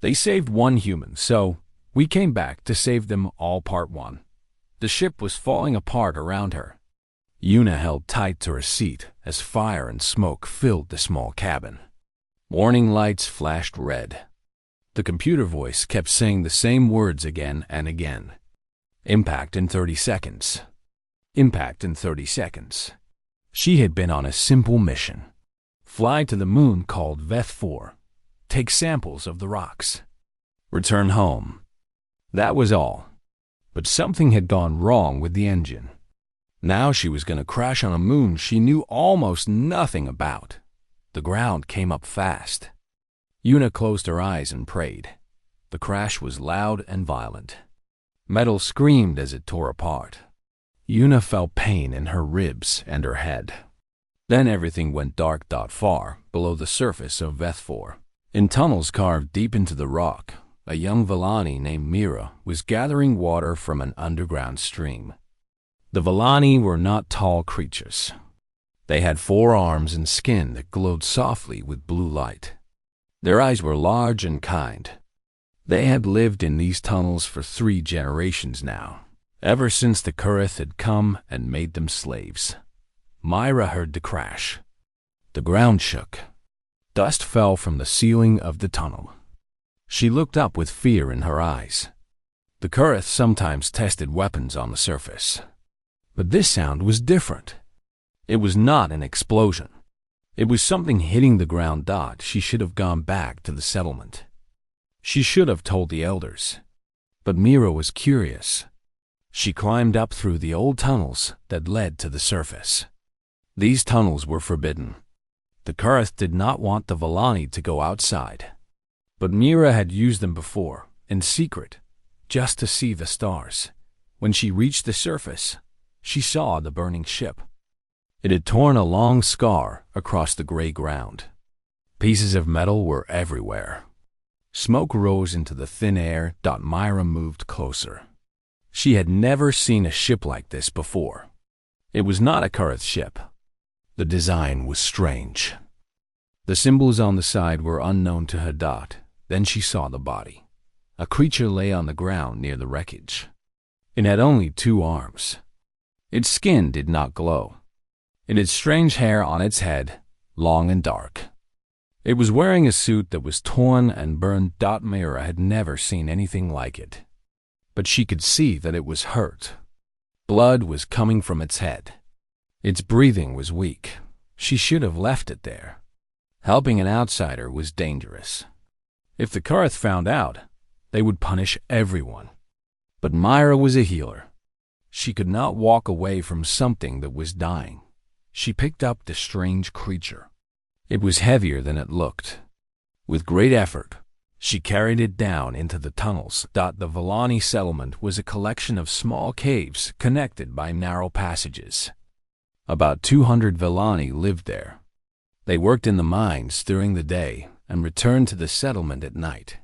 They saved one human, so we came back to save them all. Part 1. The ship was falling apart around her. Yuna held tight to her seat as fire and smoke filled the small cabin. Warning lights flashed red. The computer voice kept saying the same words again and again. Impact in 30 seconds. Impact in 30 seconds. She had been on a simple mission. Fly to the moon called Veth-4. Take samples of the rocks. Return home. That was all. But something had gone wrong with the engine. Now she was going to crash on a moon she knew almost nothing about. The ground came up fast. Yuna closed her eyes and prayed. The crash was loud and violent. Metal screamed as it tore apart. Yuna felt pain in her ribs and her head. Then everything went dark. Far below the surface of Veth-4, in tunnels carved deep into the rock, a young Vellani named Mira was gathering water from an underground stream. The Vellani were not tall creatures. They had 4 arms and skin that glowed softly with blue light. Their eyes were large and kind. They had lived in these tunnels for 3 generations now, ever since the Kurith had come and made them slaves. Myra heard the crash. The ground shook. Dust fell from the ceiling of the tunnel. She looked up with fear in her eyes. The Kurith sometimes tested weapons on the surface. But this sound was different. It was not an explosion. It was something hitting the ground. She should have gone back to the settlement. She should have told the elders. But Mira was curious. She climbed up through the old tunnels that led to the surface. These tunnels were forbidden. The Kurith did not want the Vellani to go outside. But Mira had used them before, in secret, just to see the stars. When she reached the surface, she saw the burning ship. It had torn a long scar across the gray ground. Pieces of metal were everywhere. Smoke rose into the thin air. Myra moved closer. She had never seen a ship like this before. It was not a Kurith ship. The design was strange. The symbols on the side were unknown to her. Then she saw the body. A creature lay on the ground near the wreckage. It had only 2 arms. Its skin did not glow. It had strange hair on its head, long and dark. It was wearing a suit that was torn and burned. Myra had never seen anything like it. But she could see that it was hurt. Blood was coming from its head. Its breathing was weak. She should have left it there. Helping an outsider was dangerous. If the Kurith found out, they would punish everyone. But Myra was a healer. She could not walk away from something that was dying. She picked up the strange creature. It was heavier than it looked. With great effort, she carried it down into the tunnels. The Vellani settlement was a collection of small caves connected by narrow passages. About 200 Vellani lived there. They worked in the mines during the day and returned to the settlement at night.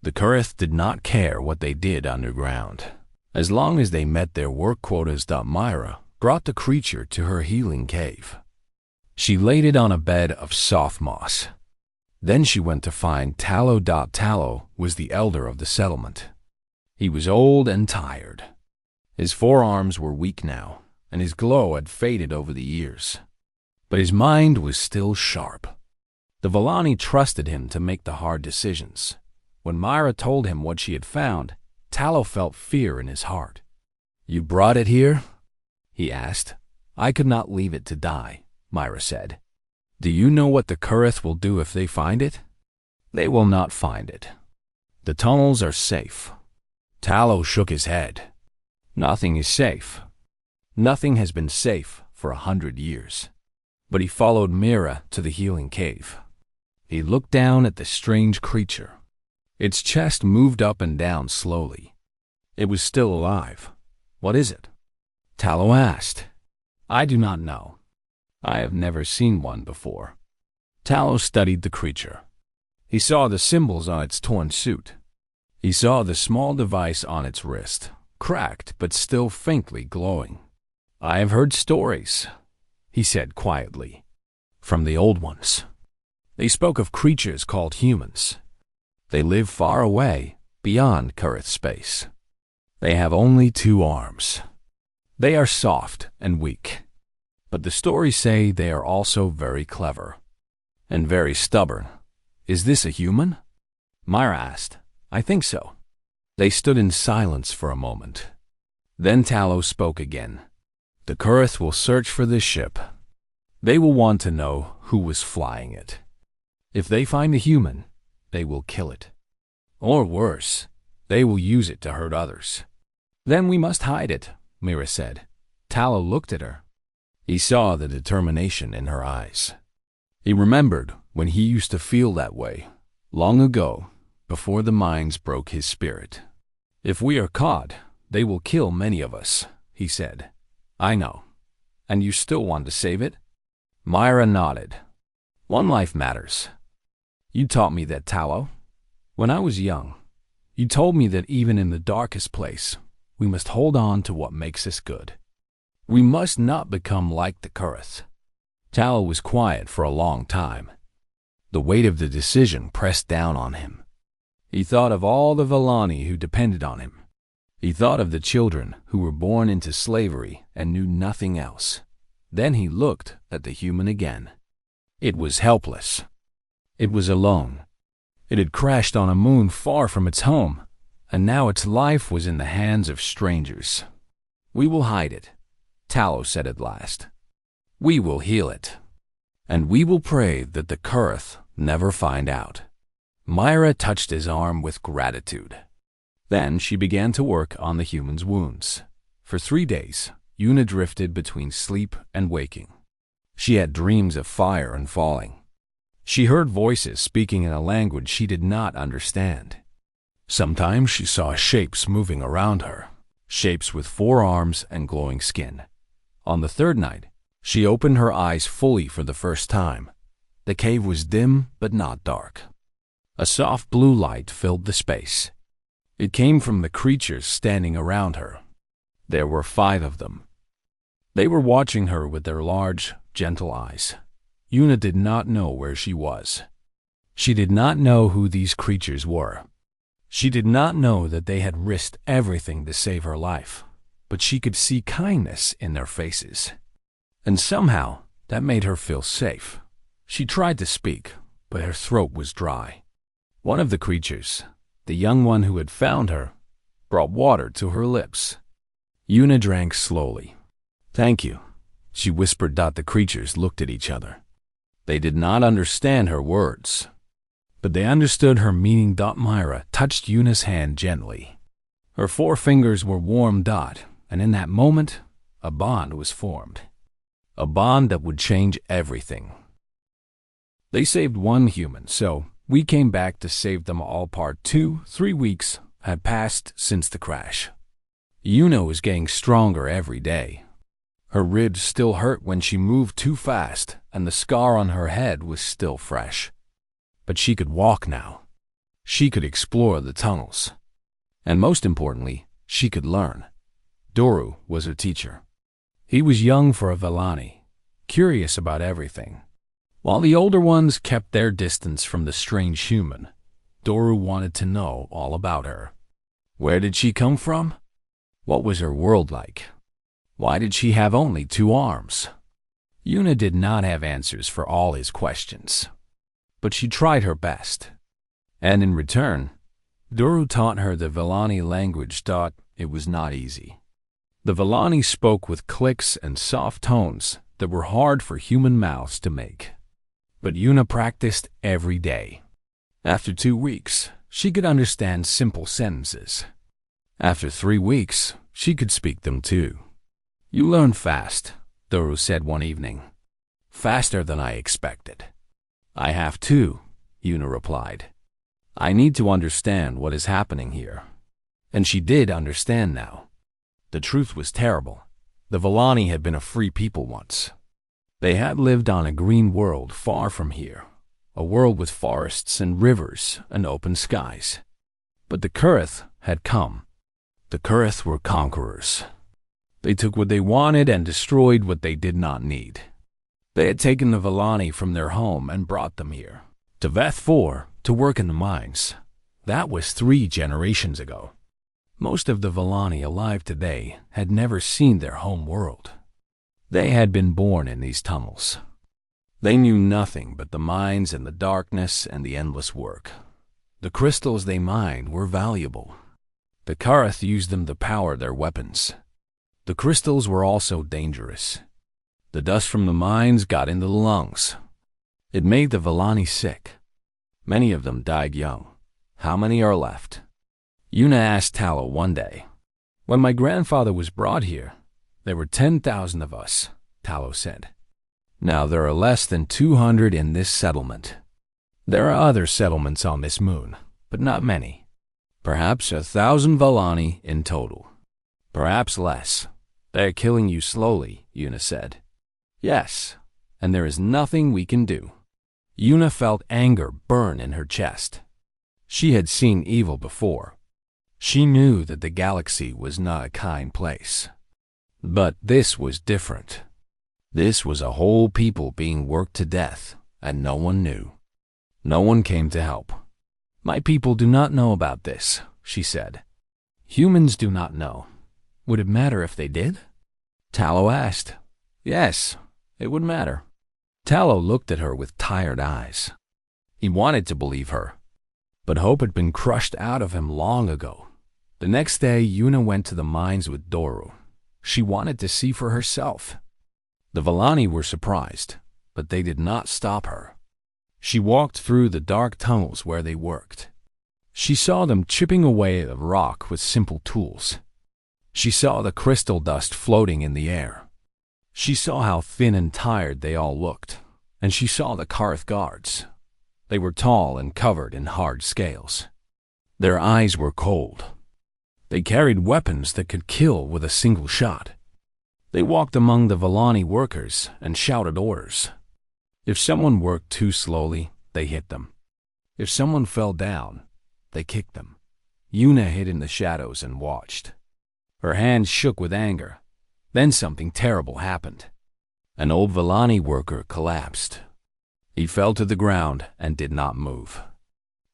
The Kurith did not care what they did underground, as long as they met their work quotas. Myra brought the creature to her healing cave. She laid it on a bed of soft moss. Then she went to find Tallow. Tallow was the elder of the settlement. He was old and tired. His forearms were weak now, and his glow had faded over the years. But his mind was still sharp. The Vellani trusted him to make the hard decisions. When Myra told him what she had found, Tallow felt fear in his heart. "You brought it here?" he asked. "I could not leave it to die," Myra said. "Do you know what the Kurith will do if they find it?" "They will not find it. The tunnels are safe." Tallow shook his head. "Nothing is safe. Nothing has been safe for 100 years. But he followed Mira to the healing cave. He looked down at the strange creature. Its chest moved up and down slowly. It was still alive. "What is it?" Tallow asked. "I do not know. I have never seen one before." Tallow studied the creature. He saw the symbols on its torn suit. He saw the small device on its wrist, cracked but still faintly glowing. "I have heard stories," he said quietly, "from the old ones. They spoke of creatures called humans. They live far away, beyond Kurith space. They have only 2 arms. They are soft and weak. But the stories say they are also very clever. And very stubborn. Is this a human? Myra asked. I think so. They stood in silence for a moment. Then Tallow spoke again. The Kurith will search for this ship. They will want to know who was flying it. If they find a human, they will kill it. Or worse, they will use it to hurt others. Then we must hide it, Mira said. Tallow looked at her. He saw the determination in her eyes. He remembered when he used to feel that way, long ago, before the mines broke his spirit. If we are caught, they will kill many of us, he said. I know. And you still want to save it? Myra nodded. One life matters. You taught me that, Tallow. When I was young, you told me that even in the darkest place, we must hold on to what makes us good. We must not become like the Kurith. Tallow was quiet for a long time. The weight of the decision pressed down on him. He thought of all the Vellani who depended on him. He thought of the children who were born into slavery and knew nothing else. Then he looked at the human again. It was helpless. It was alone. It had crashed on a moon far from its home, and now its life was in the hands of strangers. We will hide it, Tallow said at last. We will heal it. And we will pray that the Kurith never find out. Myra touched his arm with gratitude. Then she began to work on the human's wounds. For 3 days, Una drifted between sleep and waking. She had dreams of fire and falling. She heard voices speaking in a language she did not understand. Sometimes she saw shapes moving around her, shapes with 4 arms and glowing skin. On the 3rd night, she opened her eyes fully for the first time. The cave was dim but not dark. A soft blue light filled the space. It came from the creatures standing around her. There were 5 of them. They were watching her with their large, gentle eyes. Una did not know where she was. She did not know who these creatures were. She did not know that they had risked everything to save her life, but she could see kindness in their faces. And somehow, that made her feel safe. She tried to speak, but her throat was dry. One of the creatures, the young one who had found her, brought water to her lips. Una drank slowly. Thank you, she whispered. The creatures looked at each other. They did not understand her words, but they understood her meaning. Myra touched Una's hand gently. Her 4 fingers were warm. And in that moment, a bond was formed. A bond that would change everything. They saved 1 human, so we came back to save them all. Part 2. 3 weeks had passed since the crash. Una was getting stronger every day. Her ribs still hurt when she moved too fast, and the scar on her head was still fresh. But she could walk now. She could explore the tunnels. And most importantly, she could learn. Doru was her teacher. He was young for a Vellani, curious about everything. While the older ones kept their distance from the strange human, Doru wanted to know all about her. Where did she come from? What was her world like? Why did she have only 2 arms? Una did not have answers for all his questions, but she tried her best. And in return, Doru taught her the Vellani language. It was not easy. The Vellani spoke with clicks and soft tones that were hard for human mouths to make. But Una practiced every day. After 2 weeks, she could understand simple sentences. After 3 weeks, she could speak them too. You learn fast, Doru said one evening. Faster than I expected. I have too, Una replied. I need to understand what is happening here. And she did understand now. The truth was terrible. The Vellani had been a free people once. They had lived on a green world far from here, a world with forests and rivers and open skies. But the Kurith had come. The Kurith were conquerors. They took what they wanted and destroyed what they did not need. They had taken the Vellani from their home and brought them here, to Veth 4, to work in the mines. That was 3 generations ago. Most of the Vallani alive today had never seen their home world. They had been born in these tunnels. They knew nothing but the mines and the darkness and the endless work. The crystals they mined were valuable. The Karath used them to power their weapons. The crystals were also dangerous. The dust from the mines got into the lungs. It made the Vallani sick. Many of them died young. How many are left? Yuna asked Tallow one day. When my grandfather was brought here, there were 10,000 of us, Tallow said. Now there are less than 200 in this settlement. There are other settlements on this moon, but not many. Perhaps 1,000 Vallani in total. Perhaps less. They are killing you slowly, Yuna said. Yes, and there is nothing we can do. Yuna felt anger burn in her chest. She had seen evil before. She knew that the galaxy was not a kind place. But this was different. This was a whole people being worked to death, and no one knew. No one came to help. My people do not know about this, she said. Humans do not know. Would it matter if they did? Tallow asked. Yes, it would matter. Tallow looked at her with tired eyes. He wanted to believe her, but hope had been crushed out of him long ago. The next day, Yuna went to the mines with Doru. She wanted to see for herself. The Vallani were surprised, but they did not stop her. She walked through the dark tunnels where they worked. She saw them chipping away at rock with simple tools. She saw the crystal dust floating in the air. She saw how thin and tired they all looked, and she saw the Karth guards. They were tall and covered in hard scales. Their eyes were cold. They carried weapons that could kill with a single shot. They walked among the Vallani workers and shouted orders. If someone worked too slowly, they hit them. If someone fell down, they kicked them. Yuna hid in the shadows and watched. Her hands shook with anger. Then something terrible happened. An old Vallani worker collapsed. He fell to the ground and did not move.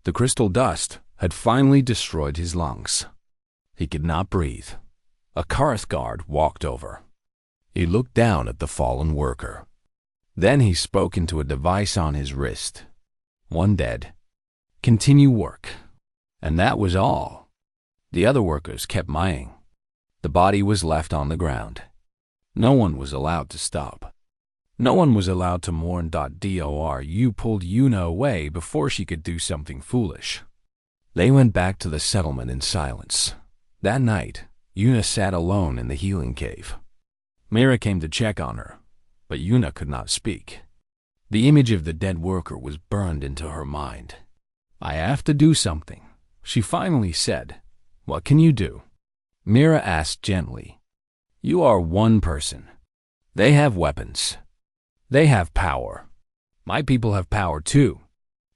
The crystal dust had finally destroyed his lungs. He could not breathe. A Karth guard walked over. He looked down at the fallen worker. Then he spoke into a device on his wrist. One dead. Continue work. And that was all. The other workers kept mining. The body was left on the ground. No one was allowed to stop. No one was allowed to mourn. Doru pulled Yuna away before she could do something foolish. They went back to the settlement in silence. That night, Yuna sat alone in the healing cave. Mira came to check on her, but Yuna could not speak. The image of the dead worker was burned into her mind. I have to do something, she finally said. What can you do? Mira asked gently. You are one person. They have weapons. They have power. My people have power too.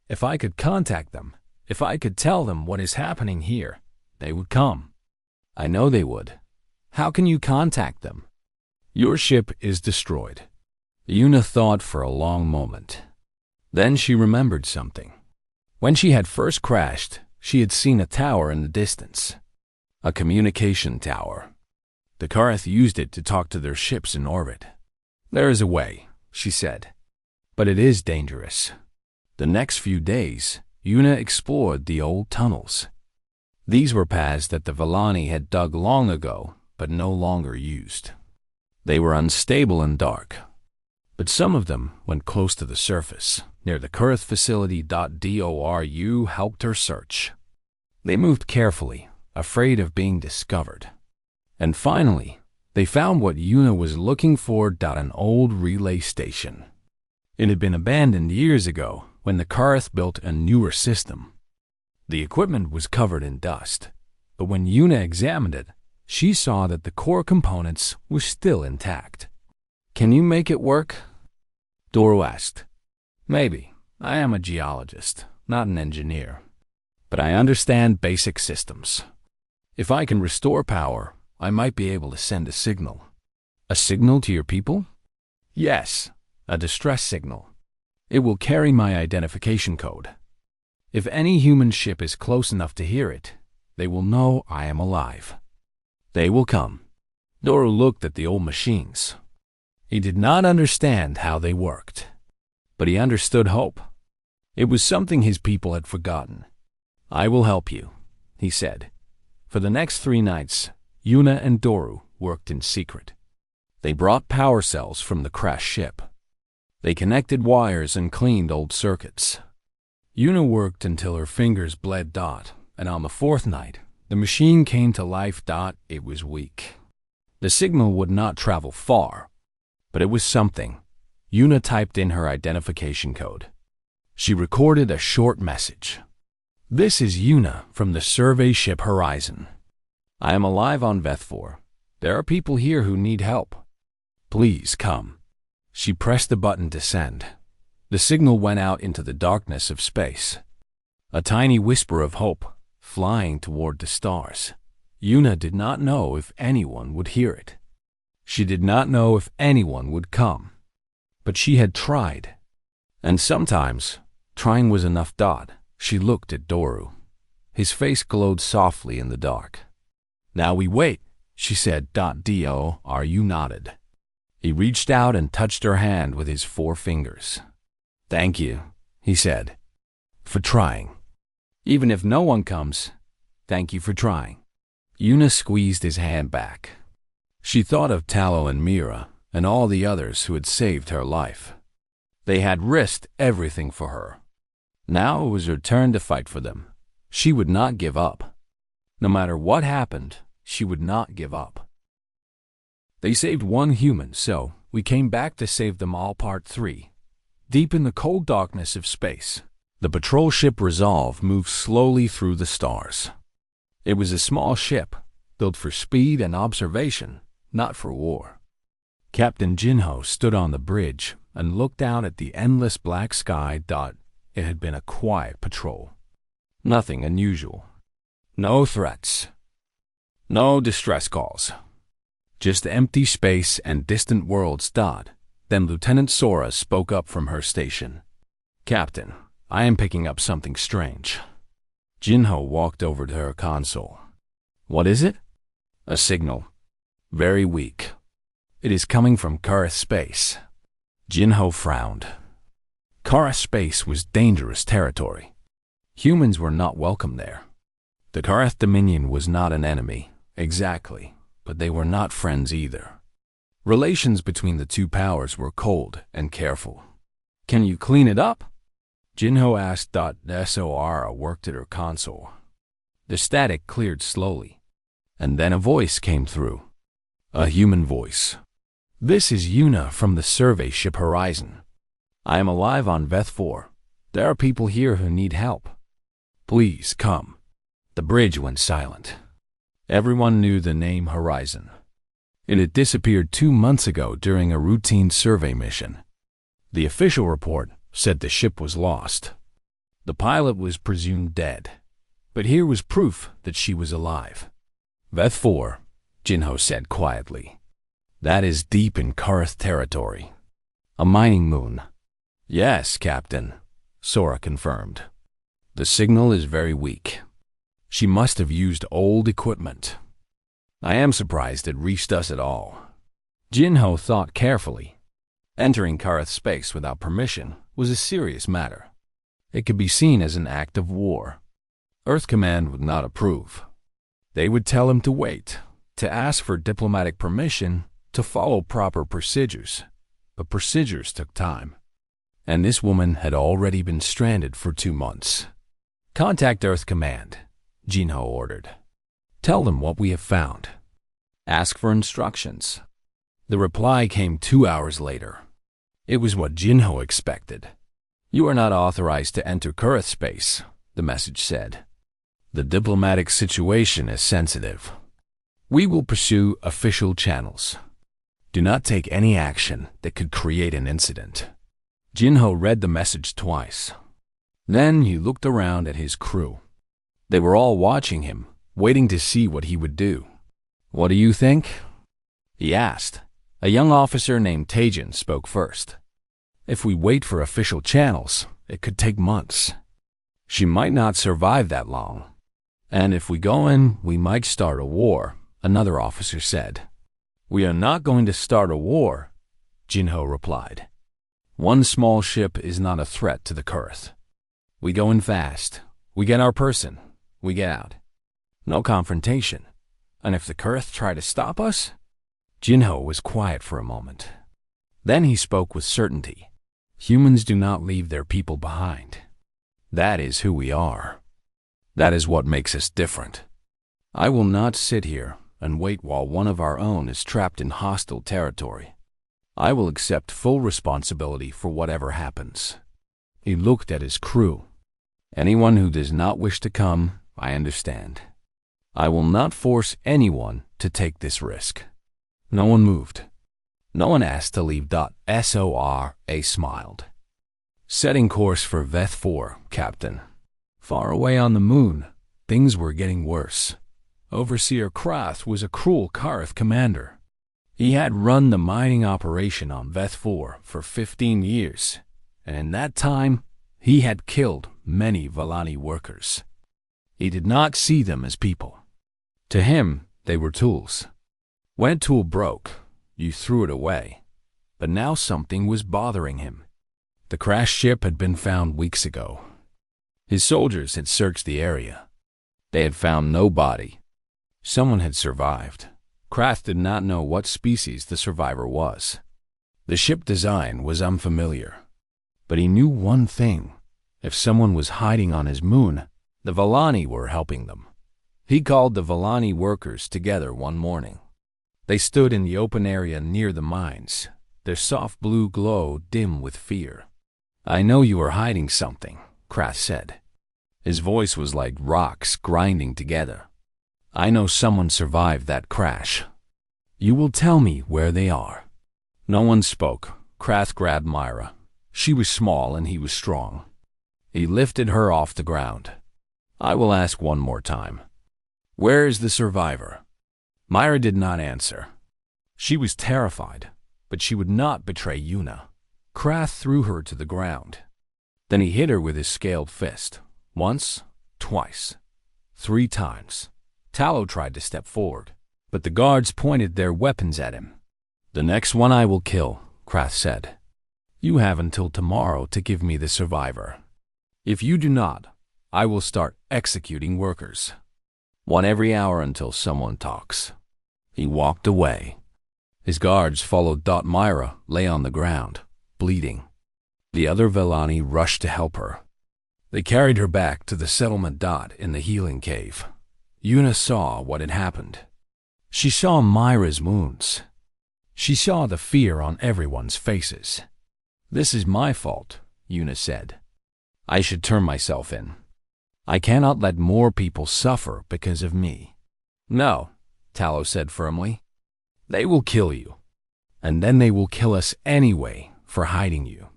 If I could contact them, if I could tell them what is happening here, they would come. I know they would. How can you contact them? Your ship is destroyed. Yuna thought for a long moment. Then she remembered something. When she had first crashed, she had seen a tower in the distance. A communication tower. The Karth used it to talk to their ships in orbit. There is a way, she said, but it is dangerous. The next few days, Yuna explored the old tunnels. These were paths that the Vallani had dug long ago, but no longer used. They were unstable and dark, but some of them went close to the surface, near the Kurth facility. Doru helped her search. They moved carefully, afraid of being discovered. And finally, they found what Yuna was looking for. An old relay station. It had been abandoned years ago when the Karth built a newer system. The equipment was covered in dust, but when Yuna examined it, she saw that the core components were still intact. Can you make it work? Doru asked. Maybe. I am a geologist, not an engineer. But I understand basic systems. If I can restore power, I might be able to send a signal. A signal to your people? Yes, a distress signal. It will carry my identification code. If any human ship is close enough to hear it, they will know I am alive. They will come. Doru looked at the old machines. He did not understand how they worked, but he understood hope. It was something his people had forgotten. I will help you, he said. For the next 3 nights, Yuna and Doru worked in secret. They brought power cells from the crashed ship. They connected wires and cleaned old circuits. Yuna worked until her fingers bled. And on the 4th night, the machine came to life. It was weak. The signal would not travel far, but it was something. Yuna typed in her identification code. She recorded a short message. This is Yuna from the survey ship Horizon. I am alive on Veth4. There are people here who need help. Please come. She pressed the button to send. The signal went out into the darkness of space. A tiny whisper of hope, flying toward the stars. Yuna did not know if anyone would hear it. She did not know if anyone would come. But she had tried. And sometimes, trying was enough. She looked at Doru. His face glowed softly in the dark. Now we wait, she said. Doru nodded. He reached out and touched her hand with his 4 fingers. Thank you, he said, for trying. Even if no one comes, thank you for trying. Yuna squeezed his hand back. She thought of Tallow and Mira and all the others who had saved her life. They had risked everything for her. Now it was her turn to fight for them. She would not give up. No matter what happened, she would not give up. They saved 1 human, so we came back to save them all. Part 3. Deep in the cold darkness of space, the patrol ship Resolve moved slowly through the stars. It was a small ship, built for speed and observation, not for war. Captain Jinho stood on the bridge and looked out at the endless black sky. It had been a quiet patrol. Nothing unusual. No threats. No distress calls. Just empty space and distant worlds. Then Lieutenant Sora spoke up from her station. Captain, I am picking up something strange. Jinho walked over to her console. What is it? A signal. Very weak. It is coming from Kareth space. Jinho frowned. Kareth space was dangerous territory. Humans were not welcome there. The Kareth Dominion was not an enemy, exactly, but they were not friends either. Relations between the 2 powers were cold and careful. Can you clean it up? Jinho asked. Sora worked at her console. The static cleared slowly, and then a voice came through. A human voice. This is Yuna from the survey ship Horizon. I am alive on Veth4. There are people here who need help. Please come. The bridge went silent. Everyone knew the name Horizon. It had disappeared 2 months ago during a routine survey mission. The official report said the ship was lost. The pilot was presumed dead, but here was proof that she was alive. Veth4, Jinho said quietly. That is deep in Kareth territory. A mining moon. Yes, Captain, Sora confirmed. The signal is very weak. She must have used old equipment. I am surprised it reached us at all. Jinho thought carefully. Entering Kareth space without permission was a serious matter. It could be seen as an act of war. Earth Command would not approve. They would tell him to wait, to ask for diplomatic permission, to follow proper procedures. But procedures took time. And this woman had already been stranded for 2 months. Contact Earth Command, Jinho ordered. Tell them what we have found. Ask for instructions. The reply came 2 hours later. It was what Jinho expected. You are not authorized to enter Kareth space, the message said. The diplomatic situation is sensitive. We will pursue official channels. Do not take any action that could create an incident. Jinho read the message twice. Then he looked around at his crew. They were all watching him, waiting to see what he would do. What do you think? He asked. A young officer named Tajin spoke first. If we wait for official channels, it could take months. She might not survive that long. And if we go in, we might start a war, another officer said. We are not going to start a war, Jinho replied. One small ship is not a threat to the Kurth. We go in fast. We get our person. We get out. No confrontation. And if the Kurth try to stop us? Jinho was quiet for a moment. Then he spoke with certainty. Humans do not leave their people behind. That is who we are. That is what makes us different. I will not sit here and wait while one of our own is trapped in hostile territory. I will accept full responsibility for whatever happens. He looked at his crew. Anyone who does not wish to come, I understand. I will not force anyone to take this risk. No one moved. No one asked to leave. Sora smiled. Setting course for Veth 4, Captain. Far away on the moon, things were getting worse. Overseer Krath was a cruel Karth commander. He had run the mining operation on Veth 4 for 15 years, and in that time, he had killed many Valani workers. He did not see them as people. To him, they were tools. When a tool broke, you threw it away. But now something was bothering him. The crashed ship had been found weeks ago. His soldiers had searched the area. They had found no body. Someone had survived. Krath did not know what species the survivor was. The ship design was unfamiliar. But he knew one thing. If someone was hiding on his moon, the Valani were helping them. He called the Valani workers together one morning. They stood in the open area near the mines, their soft blue glow dim with fear. I know you are hiding something, Krath said. His voice was like rocks grinding together. I know someone survived that crash. You will tell me where they are. No one spoke. Krath grabbed Myra. She was small and he was strong. He lifted her off the ground. I will ask one more time. Where is the survivor? Myra did not answer. She was terrified, but she would not betray Yuna. Krath threw her to the ground. Then he hit her with his scaled fist. Once, twice, 3 times. Tallow tried to step forward, but the guards pointed their weapons at him. The next one I will kill, Krath said. You have until tomorrow to give me the survivor. If you do not, I will start executing workers. 1 every hour until someone talks. He walked away. His guards followed. Myra lay on the ground, bleeding. The other Velani rushed to help her. They carried her back to the settlement. In the healing cave. Yuna saw what had happened. She saw Myra's wounds. She saw the fear on everyone's faces. This is my fault, Yuna said. I should turn myself in. I cannot let more people suffer because of me. No, Tallow said firmly. They will kill you. And then they will kill us anyway for hiding you.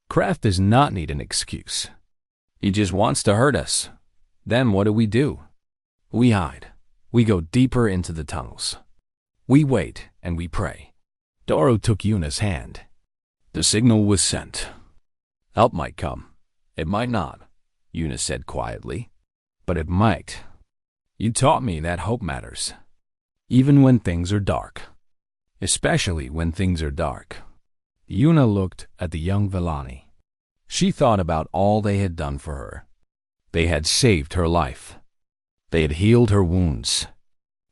Krath does not need an excuse. He just wants to hurt us. Then what do? We hide. We go deeper into the tunnels. We wait and we pray. Doro took Yuna's hand. The signal was sent. Help might come. It might not, Yuna said quietly. But it might. You taught me that hope matters. Even when things are dark. Especially when things are dark. Yuna looked at the young Velani. She thought about all they had done for her. They had saved her life. They had healed her wounds.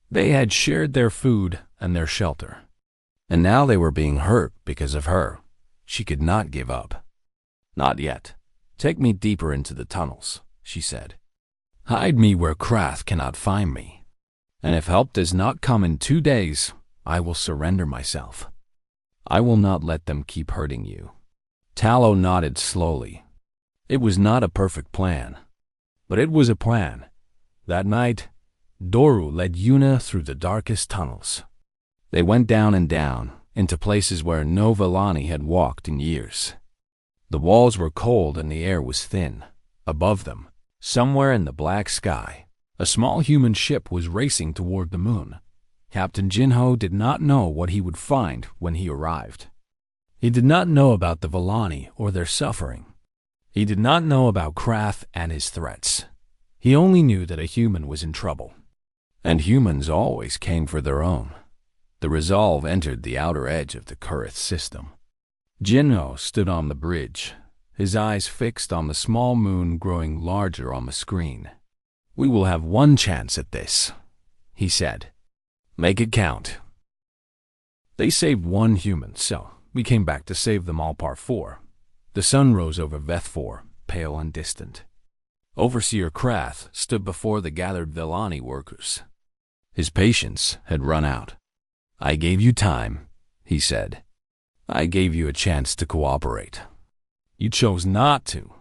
They had shared their food and their shelter. And now they were being hurt because of her. She could not give up. Not yet. Take me deeper into the tunnels, she said. Hide me where Krath cannot find me. And if help does not come in 2 days, I will surrender myself. I will not let them keep hurting you. Tallow nodded slowly. It was not a perfect plan, but it was a plan. That night, Doru led Yuna through the darkest tunnels. They went down and down, into places where no Velani had walked in years. The walls were cold and the air was thin. Above them, somewhere in the black sky, a small human ship was racing toward the moon. Captain Jinho did not know what he would find when he arrived. He did not know about the Velani or their suffering. He did not know about Krath and his threats. He only knew that a human was in trouble. And humans always came for their own. The resolve entered the outer edge of the Kurith system. Jinho stood on the bridge, his eyes fixed on the small moon growing larger on the screen. "We will have one chance at this," he said. "Make it count." They saved one human, so we came back to save them all. Part 4. The sun rose over Vethfor, pale and distant. Overseer Krath stood before the gathered Vellani workers. His patience had run out. "I gave you time," he said. "I gave you a chance to cooperate. You chose not to.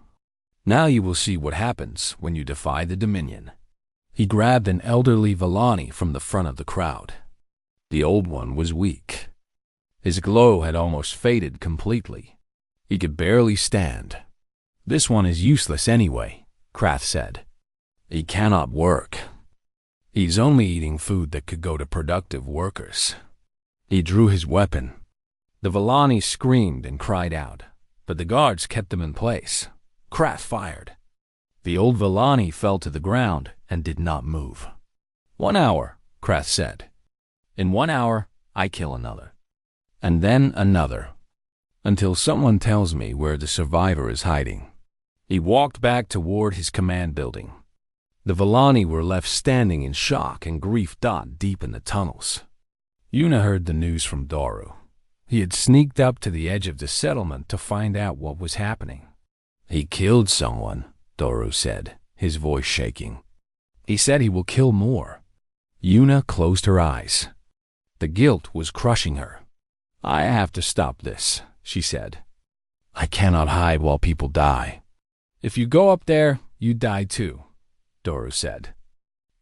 Now you will see what happens when you defy the Dominion." He grabbed an elderly Vellani from the front of the crowd. The old one was weak. His glow had almost faded completely. He could barely stand. "This one is useless anyway," Krath said. "He cannot work. He's only eating food that could go to productive workers." He drew his weapon. The Vellani screamed and cried out, but the guards kept them in place. Krath fired. The old Vellani fell to the ground and did not move. "1 hour," Krath said. "In 1 hour, I kill another. And then another. Until someone tells me where the survivor is hiding." He walked back toward his command building. The Vellani were left standing in shock and grief deep in the tunnels. Yuna heard the news from Doru. He had sneaked up to the edge of the settlement to find out what was happening. "He killed someone," Doru said, his voice shaking. "He said he will kill more." Yuna closed her eyes. The guilt was crushing her. "I have to stop this," she said. "I cannot hide while people die." "If you go up there, you die too," Doru said.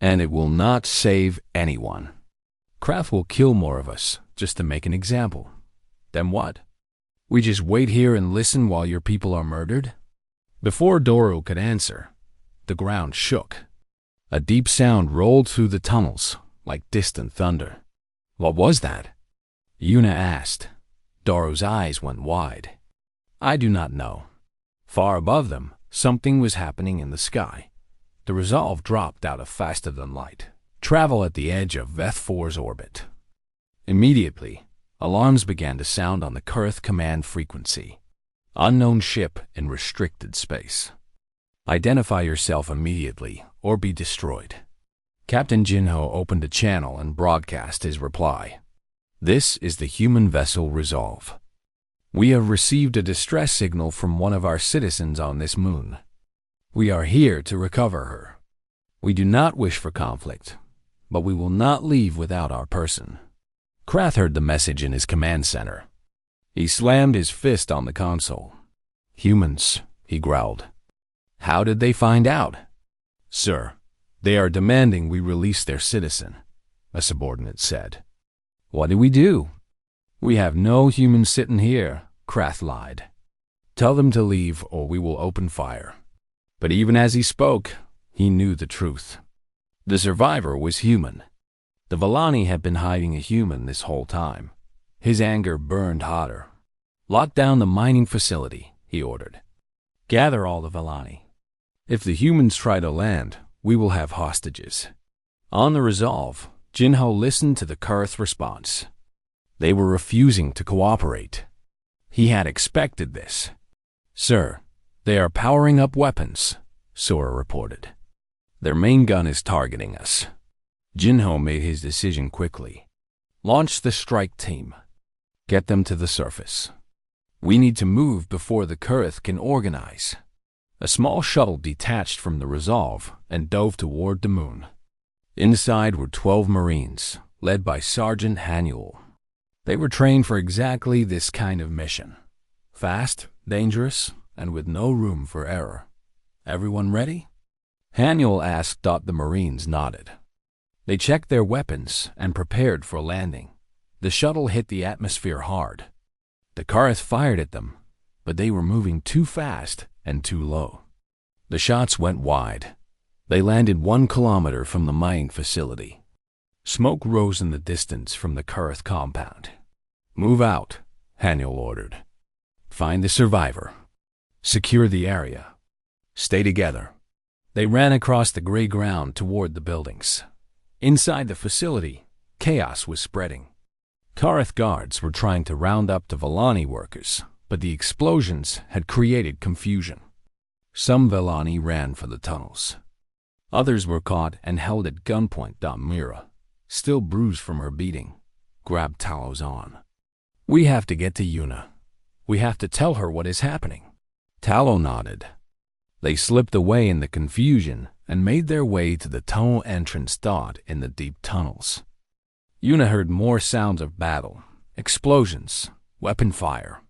"And it will not save anyone. Krath will kill more of us, just to make an example. Then what? We just wait here and listen while your people are murdered?" Before Doru could answer, the ground shook. A deep sound rolled through the tunnels, like distant thunder. "What was that?" Yuna asked. Doru's eyes went wide. "I do not know." Far above them, something was happening in the sky. The resolve dropped out of faster than light, travel at the edge of Vethfor's orbit. Immediately, alarms began to sound on the Kurith command frequency. "Unknown ship in restricted space. Identify yourself immediately or be destroyed." Captain Jinho opened a channel and broadcast his reply. "This is the human vessel Resolve. We have received a distress signal from one of our citizens on this moon. We are here to recover her. We do not wish for conflict, but we will not leave without our person." Krath heard the message in his command center. He slammed his fist on the console. "Humans," he growled. "How did they find out?" "Sir, they are demanding we release their citizen," a subordinate said. "What do we do?" "We have no humans sitting here," Krath lied. "Tell them to leave or we will open fire." But even as he spoke, he knew the truth. The survivor was human. The Vellani had been hiding a human this whole time. His anger burned hotter. "Lock down the mining facility," he ordered. "Gather all the Vellani. If the humans try to land, we will have hostages." On the Resolve, Jinho listened to the Kurith response. They were refusing to cooperate. He had expected this. "Sir, they are powering up weapons," Sora reported. "Their main gun is targeting us." Jinho made his decision quickly. "Launch the strike team. Get them to the surface. We need to move before the Kurith can organize." A small shuttle detached from the Resolve and dove toward the moon. Inside were 12 Marines, led by Sergeant Hanuel. They were trained for exactly this kind of mission. Fast, dangerous, and with no room for error. "Everyone ready?" Hanuel asked. The Marines nodded. They checked their weapons and prepared for landing. The shuttle hit the atmosphere hard. The Kurith fired at them, but they were moving too fast and too low. The shots went wide. They landed 1 kilometer from the mining facility. Smoke rose in the distance from the Kurith compound. "Move out," Hanuel ordered. "Find the survivor." Secure the area. Stay together. They ran across the gray ground toward the buildings. Inside the facility, chaos was spreading. Kareth guards were trying to round up the Vellani workers, but the explosions had created confusion. Some Vellani ran for the tunnels. Others were caught and held at gunpoint. Mira, still bruised from her beating, grabbed Talos on. We have to get to Yuna. We have to tell her what is happening. Talo nodded. They slipped away in the confusion and made their way to the tunnel entrance in the deep tunnels. Yuna heard more sounds of battle, explosions, weapon fire,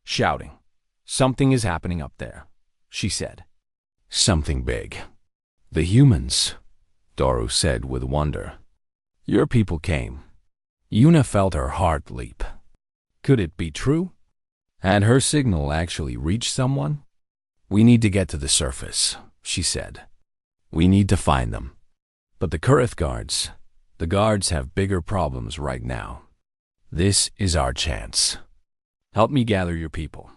shouting. Something is happening up there, she said. Something big. The humans, Doru said with wonder. Your people came. Yuna felt her heart leap. Could it be true? Had her signal actually reached someone? We need to get to the surface, she said. We need to find them. But the Kareth guards, the guards have bigger problems right now. This is our chance. Help me gather your people.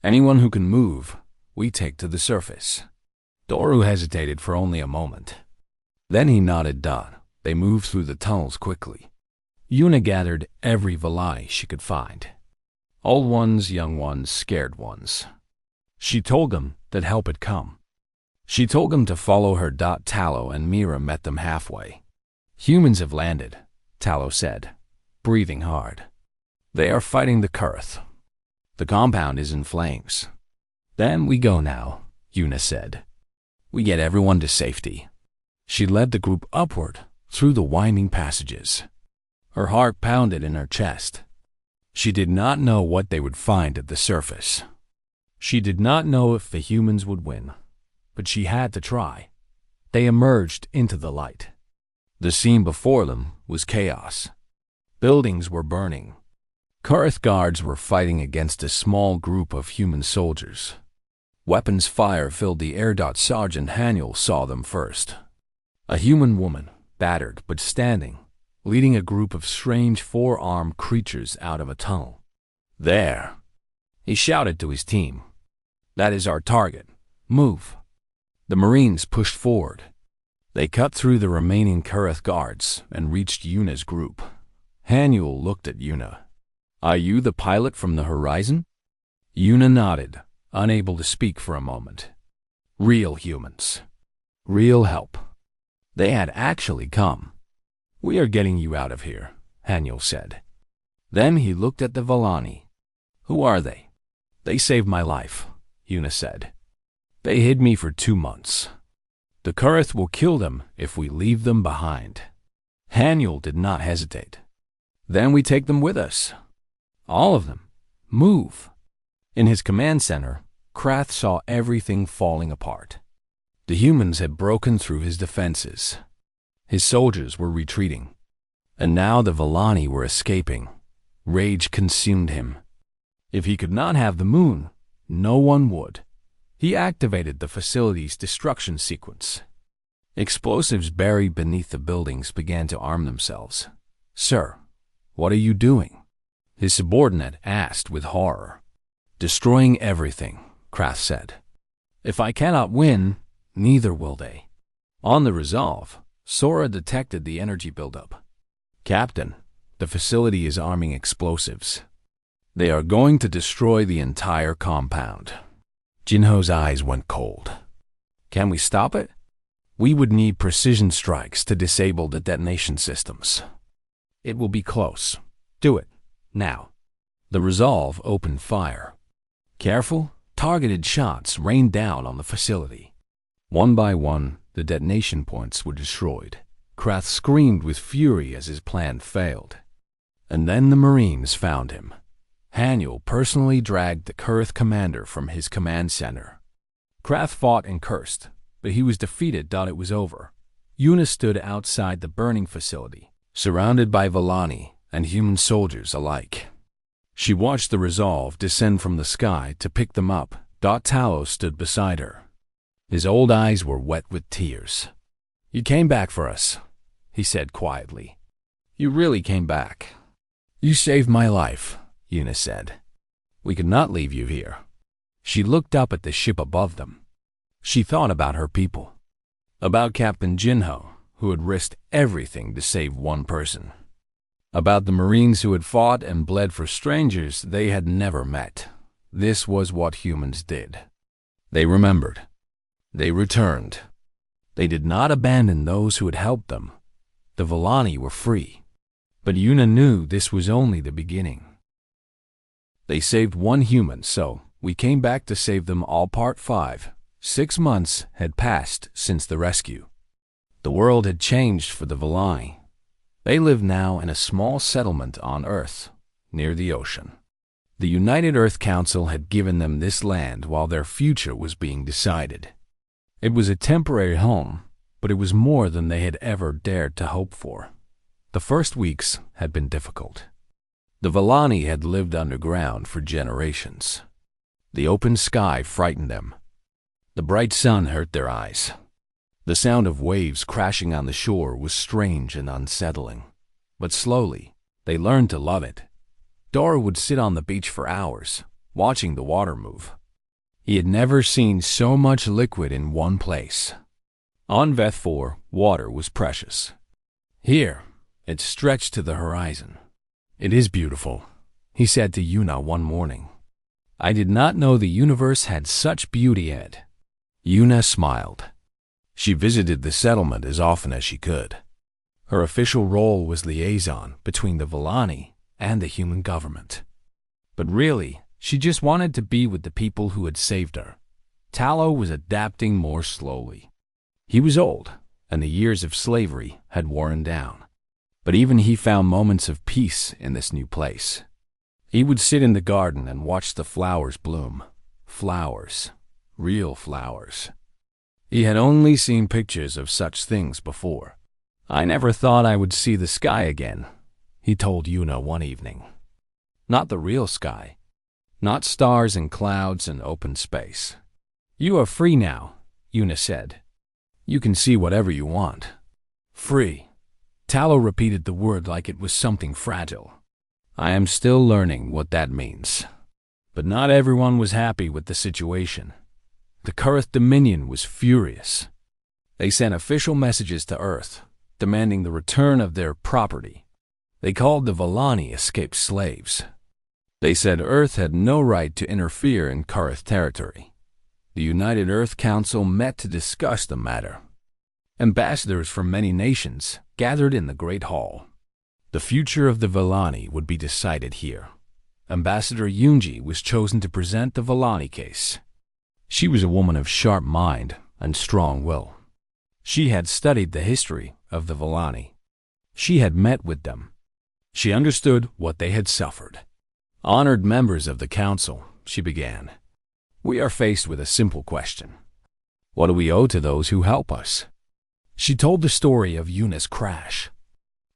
Anyone who can move, we take to the surface. Doru hesitated for only a moment. Then he nodded. They moved through the tunnels quickly. Yuna gathered every Vellani she could find. Old ones, young ones, scared ones. She told them that help had come. She told them to follow her. Talo and Mira met them halfway. Humans have landed, Talo said, breathing hard. They are fighting the Kareth. The compound is in flames. Then we go now, Yuna said. We get everyone to safety. She led the group upward through the winding passages. Her heart pounded in her chest. She did not know what they would find at the surface. She did not know if the humans would win, but she had to try. They emerged into the light. The scene before them was chaos. Buildings were burning. Kareth guards were fighting against a small group of human soldiers. Weapons fire filled the air. Sergeant Haniel saw them first. A human woman, battered but standing, leading a group of strange four-armed creatures out of a tunnel. There, he shouted to his team. That is our target. Move. The Marines pushed forward. They cut through the remaining Kareth guards and reached Yuna's group. Haniel looked at Yuna. Are you the pilot from the horizon? Yuna nodded, unable to speak for a moment. Real humans. Real help. They had actually come. We are getting you out of here, Haniel said. Then he looked at the Vellani. Who are they? They saved my life, Yuna said. They hid me for 2 months. The Kareth will kill them if we leave them behind. Haniel did not hesitate. Then we take them with us. All of them. Move. In his command center, Krath saw everything falling apart. The humans had broken through his defenses. His soldiers were retreating. And now the Vellani were escaping. Rage consumed him. If he could not have the moon, no one would. He activated the facility's destruction sequence. Explosives buried beneath the buildings began to arm themselves. Sir, what are you doing? His subordinate asked with horror. Destroying everything, Krath said. If I cannot win, neither will they. On the Resolve, Sora detected the energy buildup. Captain, the facility is arming explosives. They are going to destroy the entire compound. Jinho's eyes went cold. Can we stop it? We would need precision strikes to disable the detonation systems. It will be close. Do it. Now. The Resolve opened fire. Careful, targeted shots rained down on the facility. One by one, the detonation points were destroyed. Krath screamed with fury as his plan failed. And then the Marines found him. Haniel personally dragged the Kareth commander from his command center. Krath fought and cursed, but he was defeated. It was over. Yuna stood outside the burning facility, surrounded by Vellani and human soldiers alike. She watched the Resolve descend from the sky to pick them up. Talos stood beside her. His old eyes were wet with tears. You came back for us, he said quietly. You really came back. You saved my life, Yuna said. We could not leave you here. She looked up at the ship above them. She thought about her people, about Captain Jinho, who had risked everything to save one person, about the Marines who had fought and bled for strangers they had never met. This was what humans did. They remembered. They returned. They did not abandon those who had helped them. The Vellani were free. But Yuna knew this was only the beginning. They saved one human, so we came back to save them all. Part 5. 6 months had passed since the rescue. The world had changed for the Vellani. They lived now in a small settlement on Earth, near the ocean. The United Earth Council had given them this land while their future was being decided. It was a temporary home, but it was more than they had ever dared to hope for. The first weeks had been difficult. The Vellani had lived underground for generations. The open sky frightened them. The bright sun hurt their eyes. The sound of waves crashing on the shore was strange and unsettling. But slowly, they learned to love it. Dora would sit on the beach for hours, watching the water move. He had never seen so much liquid in one place. On Veth 4, water was precious. Here, it stretched to the horizon. "It is beautiful," he said to Yuna one morning. "I did not know the universe had such beauty in it." Yuna smiled. She visited the settlement as often as she could. Her official role was liaison between the Vellani and the human government. But really, she just wanted to be with the people who had saved her. Tallow was adapting more slowly. He was old, and the years of slavery had worn down. But even he found moments of peace in this new place. He would sit in the garden and watch the flowers bloom. Flowers. Real flowers. He had only seen pictures of such things before. "I never thought I would see the sky again," he told Yuna one evening. "Not the real sky. Not stars and clouds and open space." "You are free now," Yuna said. "You can see whatever you want." Free. Tallow repeated the word like it was something fragile. "I am still learning what that means." But not everyone was happy with the situation. The Kurth Dominion was furious. They sent official messages to Earth, demanding the return of their property. They called the Vellani escaped slaves. They said Earth had no right to interfere in Kurth territory. The United Earth Council met to discuss the matter. Ambassadors from many nations gathered in the Great Hall. The future of the Vellani would be decided here. Ambassador Yunji was chosen to present the Vellani case. She was a woman of sharp mind and strong will. She had studied the history of the Vellani. She had met with them. She understood what they had suffered. "Honored members of the council," she began, "we are faced with a simple question. What do we owe to those who help us?" She told the story of Yuna's crash.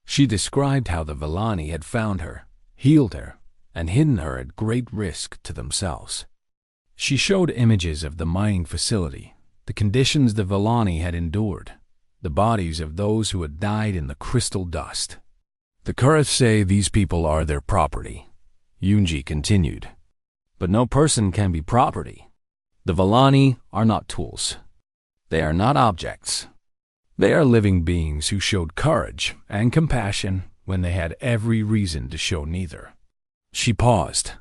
She described how the Vellani had found her, healed her, and hidden her at great risk to themselves. She showed images of the mining facility, the conditions the Vellani had endured, the bodies of those who had died in the crystal dust. "The Kurth say these people are their property," Yunji continued. "But no person can be property. The Vellani are not tools. They are not objects. They are living beings who showed courage and compassion when they had every reason to show neither." She paused.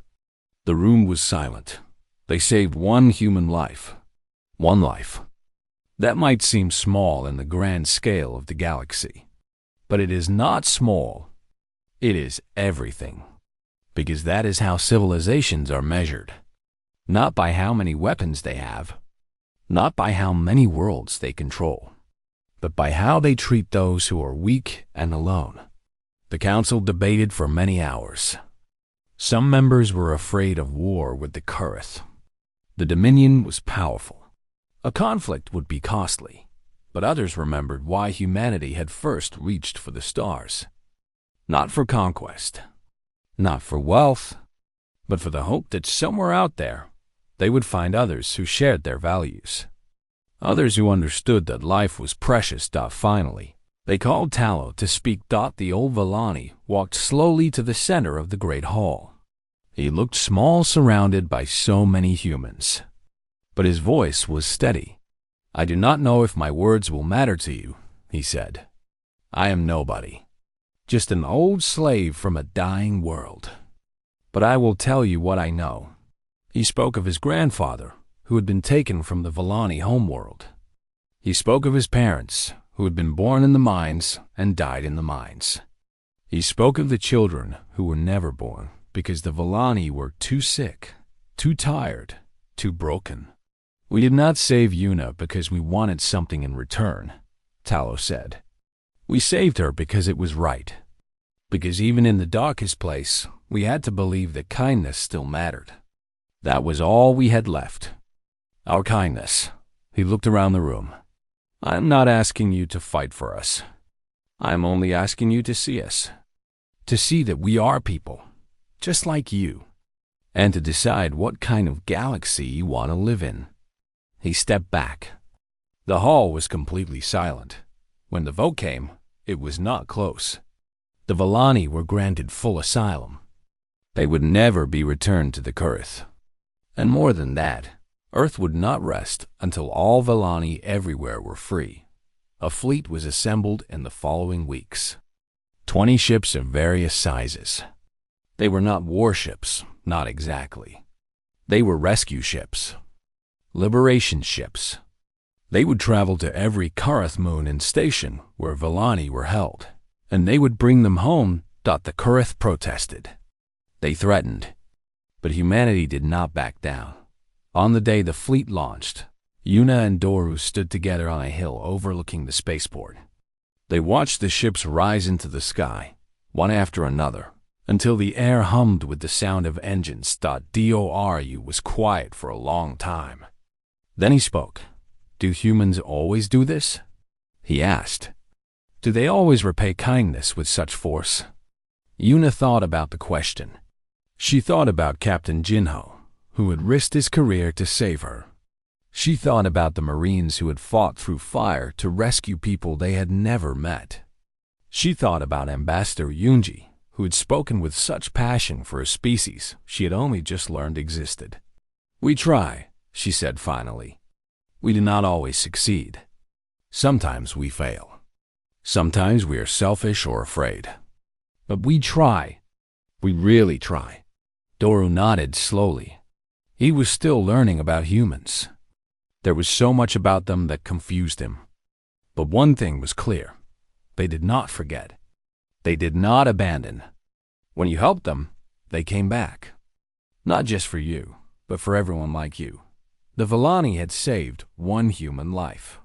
The room was silent. They saved one human life. One life. That might seem small in the grand scale of the galaxy. But it is not small. It is everything. Because that is how civilizations are measured. Not by how many weapons they have. Not by how many worlds they control. But by how they treat those who are weak and alone. The council debated for many hours. Some members were afraid of war with the Kurth. The Dominion was powerful. A conflict would be costly. But others remembered why humanity had first reached for the stars. Not for conquest. Not for wealth. But for the hope that somewhere out there, they would find others who shared their values. Others who understood that life was precious. Finally, they called Tallow to speak. The old Vellani walked slowly to the center of the great hall. He looked small surrounded by so many humans. But his voice was steady. "I do not know if my words will matter to you," he said. "I am nobody, just an old slave from a dying world. But I will tell you what I know." He spoke of his grandfather, who had been taken from the Vellani homeworld. He spoke of his parents, who had been born in the mines and died in the mines. He spoke of the children who were never born because the Vellani were too sick, too tired, too broken. "We did not save Yuna because we wanted something in return," Talos said. "We saved her because it was right. Because even in the darkest place, we had to believe that kindness still mattered. That was all we had left. Our kindness." He looked around the room. "I am not asking you to fight for us. I am only asking you to see us. To see that we are people, just like you. And to decide what kind of galaxy you want to live in." He stepped back. The hall was completely silent. When the vote came, it was not close. The Vellani were granted full asylum. They would never be returned to the Kurth. And more than that, Earth would not rest until all Vellani everywhere were free. A fleet was assembled in the following weeks. 20 ships of various sizes. They were not warships, not exactly. They were rescue ships. Liberation ships. They would travel to every Kurth moon and station where Vellani were held, and they would bring them home. The Kurth protested. They threatened. But humanity did not back down. On the day the fleet launched, Yuna and Doru stood together on a hill overlooking the spaceport. They watched the ships rise into the sky, one after another, until the air hummed with the sound of engines. Doru was quiet for a long time. Then he spoke. "Do humans always do this?" he asked. "Do they always repay kindness with such force?" Yuna thought about the question. She thought about Captain Jinho, who had risked his career to save her. She thought about the Marines who had fought through fire to rescue people they had never met. She thought about Ambassador Yunji, who had spoken with such passion for a species she had only just learned existed. "We try," she said finally. "We do not always succeed. Sometimes we fail. Sometimes we are selfish or afraid. But we try. We really try." Doru nodded slowly. He was still learning about humans. There was so much about them that confused him. But one thing was clear. They did not forget. They did not abandon. When you helped them, they came back. Not just for you, but for everyone like you. The Vellani had saved one human life.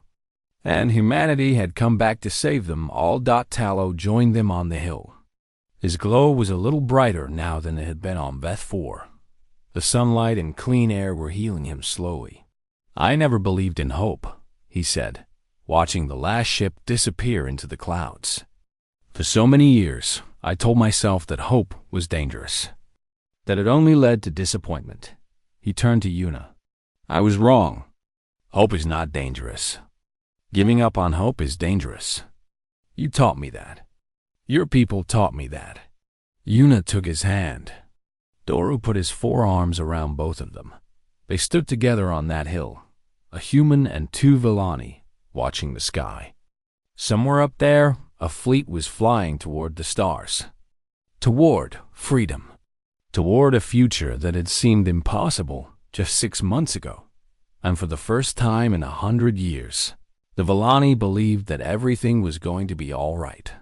And humanity had come back to save them all. Talo joined them on the hill. His glow was a little brighter now than it had been on Veth 4. The sunlight and clean air were healing him slowly. "I never believed in hope," he said, watching the last ship disappear into the clouds. "For so many years, I told myself that hope was dangerous, that it only led to disappointment." He turned to Yuna. "I was wrong. Hope is not dangerous. Giving up on hope is dangerous. You taught me that. Your people taught me that." Yuna took his hand. Doru put his forearms around both of them. They stood together on that hill, a human and 2 Vellani, watching the sky. Somewhere up there, a fleet was flying toward the stars. Toward freedom. Toward a future that had seemed impossible just 6 months ago. And for the first time in 100 years, the Vellani believed that everything was going to be all right.